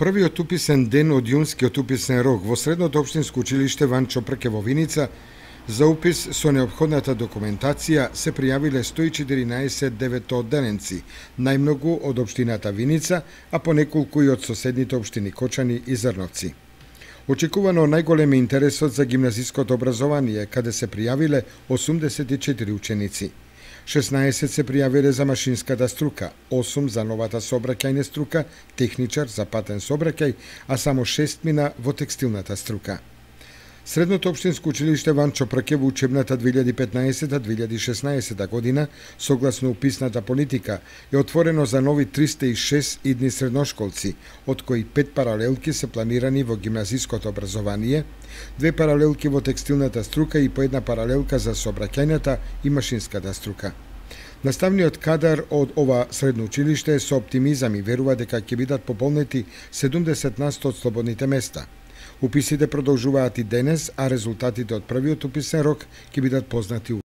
Првиот уписен ден од јунскиот уписен рок во Средното општинско училиште Ванчо Прке во Виница за упис со неопходната документација се пријавиле 114 деветоодделенци, најмногу од општината Виница, а по неколку и од соседните општини Кочани и Зрновци. Очекувано најголем е интересот за гимназиското образование, каде се пријавиле 84 ученици. 16 се пријавиле за машинската струка, 8 за новата сообраќајна струка, техничар за патен сообраќај, а само 6 мина во текстилната струка. Средното општинско училиште Ванчо Прке во учебната 2015-2016 година, согласно уписната политика, е отворено за нови 306 идни средношколци, од кои 5 паралелки се планирани во гимназиското образование, 2 паралелки во текстилната струка и по една паралелка за сообраќајната и машинската струка. Наставниот кадар од ова средно училиште со оптимизам и верува дека ќе бидат пополнети 70% од слободните места. Уписите продолжуваат и денес, а резултатите од првиот уписен рок ќе бидат познати утре.